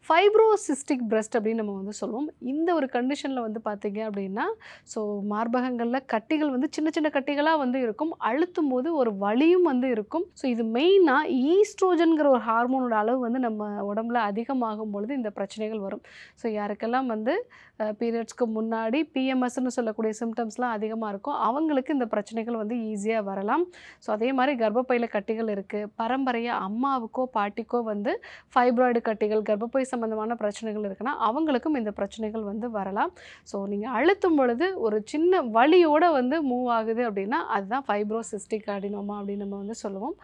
Fibrocystic breast அப்படின்னு நம்ம வந்து சொல்லுவோம். இந்த ஒரு கண்டிஷனில் வந்து பார்த்தீங்க அப்படின்னா, ஸோ மார்பகங்களில் கட்டிகள் வந்து சின்ன சின்ன கட்டிகளா வந்து இருக்கும். அழுத்தும்போது ஒரு வலியும் வந்து இருக்கும். ஸோ இது மெயினா ஈஸ்ட்ரோஜன்ங்கிற ஒரு ஹார்மோனோட அளவு வந்து நம்ம உடம்புல அதிகமாகும் பொழுது இந்த பிரச்சனைகள் வரும். ஸோ யாருக்கெல்லாம் வந்து பீரியட்ஸ்க்கு முன்னாடி பிஎம்எஸ்ன்னு சொல்லக்கூடிய சிம்டம்ஸ்லாம் அதிகமாக இருக்கும், அவங்களுக்கு இந்த பிரச்சனைகள் வந்து ஈஸியா வரலாம். ஸோ அதே மாரி கர்ப்பப்பையில கட்டிகள் இருக்கு. பரம்பரையா அம்மாவுக்கோ, பாட்டிக்கோ வந்து ஃபைப்ராய்டு கட்டிகள், கர்ப்பப்பை சம்மந்தமான பிரச்சனைகள் இருக்குன்னா, அவங்களுக்கும் இந்த பிரச்சனைகள் வந்து வரலாம். ஸோ நீங்க அழுத்தும் பொழுது ஒரு சின்ன வலியோட வந்து மூவ் ஆகுது அப்படின்னா, அதுதான் ஃபைப்ரோசிஸ்டிக் அடினோமா அப்படின்னு நம்ம வந்து சொல்லுவோம்.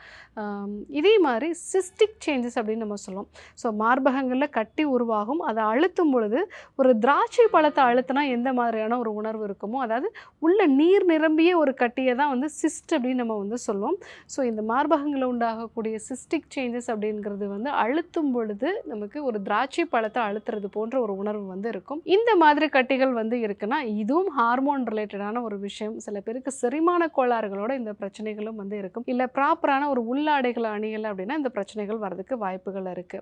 இதே மாரி சிஸ்டிக் சேஞ்சஸ் அப்படின்னு நம்ம சொல்லுவோம். ஸோ மார்பகங்கள்ல கட்டி உருவாகும். அத அழுத்தும் பொழுது ஒரு திராட்சை பழத்த அழுத்துனா எந்த மாதிரியான ஒரு உணர்வு இருக்குமோ, அதாவது உள்ள நீர் நிரம்பிய ஒரு கட்டிய தான் வந்து சிஸ்ட் அப்படின்னு நம்ம வந்து சொல்லுவோம். ஸோ இந்த மார்பகங்கள்ல உண்டாகக்கூடிய சிஸ்டிக் சேஞ்சஸ் அப்படிங்கிறது வந்து அழுத்தும் பொழுது நமக்கு ஒரு திராட்சை பழத்தை அழுத்துறது போன்ற ஒரு உணர்வு வந்து இருக்கும். இந்த மாதிரி கட்டிகள் வந்து இருக்குன்னா, இதுவும் ஹார்மோன் ரிலேட்டடான ஒரு விஷயம். சில பேருக்கு செரிமான கோளாறுகளோட இந்த பிரச்சனைகளும் வந்து இருக்கும். இல்ல ப்ராப்பரான ஒரு உள்ளாடைகளை அணியல அப்படின்னா இந்த பிரச்சனைகள் வரதுக்கு வாய்ப்புகள் இருக்கு.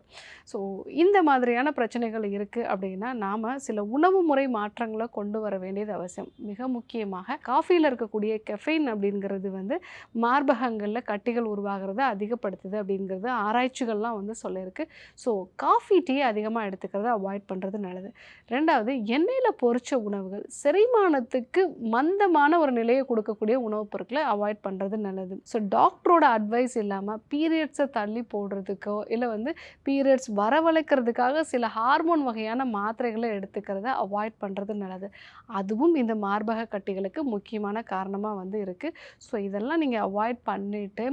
ஸோ இந்த மாதிரியான பிரச்சனைகள் இருக்கு அப்படின்னா, நாம சில உணவு முறை மாற்றங்களை கொண்டு வர வேண்டியது அவசியம். மிக முக்கியமாக காஃபியில் இருக்கக்கூடிய கெஃபைன் அப்படிங்கிறது வந்து மார்பகங்களில் கட்டிகள் உருவாகிறத அதிகப்படுத்துது அப்படிங்கிறது ஆராய்ச்சிகள்லாம் வந்து சொல்லியிருக்கு. ஸோ காஃபி டீ அதிகமாக எடுத்துக்கிறத அவாய்ட் பண்ணுறது நல்லது. ரெண்டாவது, எண்ணெயில் பொரிச்ச உணவுகள் செரிமானத்துக்கு மந்தமான ஒரு நிலையை கொடுக்கக்கூடிய உணவுப் பொருட்களை அவாய்ட் பண்ணுறது நல்லது. ஸோ டாக்டரோட அட்வைஸ் இல்லாமல் பீரியட்ஸை தள்ளி போடுறதுக்கோ இல்லை வந்து பீரியட்ஸ் வரவழைக்கிறதுக்காக சில ஹார்மோன் வகையான மாத்திரைகளை எடுத்துக்கிறத அவாய்ட் பண்ணுறது நல்லது. அதுவும் இந்த மார்பக கட்டிகளுக்கு முக்கியமான காரணமாக வந்து இருக்குது. ஸோ இதெல்லாம் நீங்கள் அவாய்ட் பண்ணிவிட்டு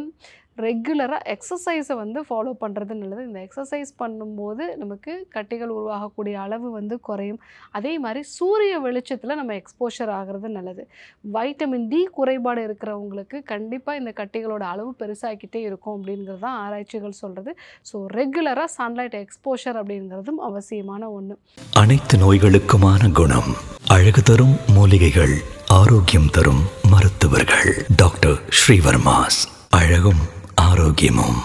ரெகுலராக எக்ஸசைஸை வந்து ஃபாலோ பண்ணுறது நல்லது. இந்த எக்ஸசைஸ் பண்ணும்போது நமக்கு கட்டிகள் உருவாகக்கூடிய அளவு வந்து குறையும். அதே மாதிரி சூரிய வெளிச்சத்தில் நம்ம எக்ஸ்போஷர் ஆகிறது நல்லது. வைட்டமின் டி குறைபாடு இருக்கிறவங்களுக்கு கண்டிப்பாக இந்த கட்டிகளோட அளவு பெருசாகிக்கிட்டே இருக்கும் அப்படிங்கிறது தான் ஆராய்ச்சிகள் சொல்கிறது. ஸோ ரெகுலராக சன்லைட் எக்ஸ்போஷர் அப்படிங்கிறதும் அவசியமான ஒன்று. அனைத்து நோய்களுக்குமான குணம், அழகு தரும் மூலிகைகள், ஆரோக்கியம் தரும் மருத்துவர்கள். டாக்டர் ஸ்ரீவர்மாஸ். அழகும் ஆரோக்கியமும்.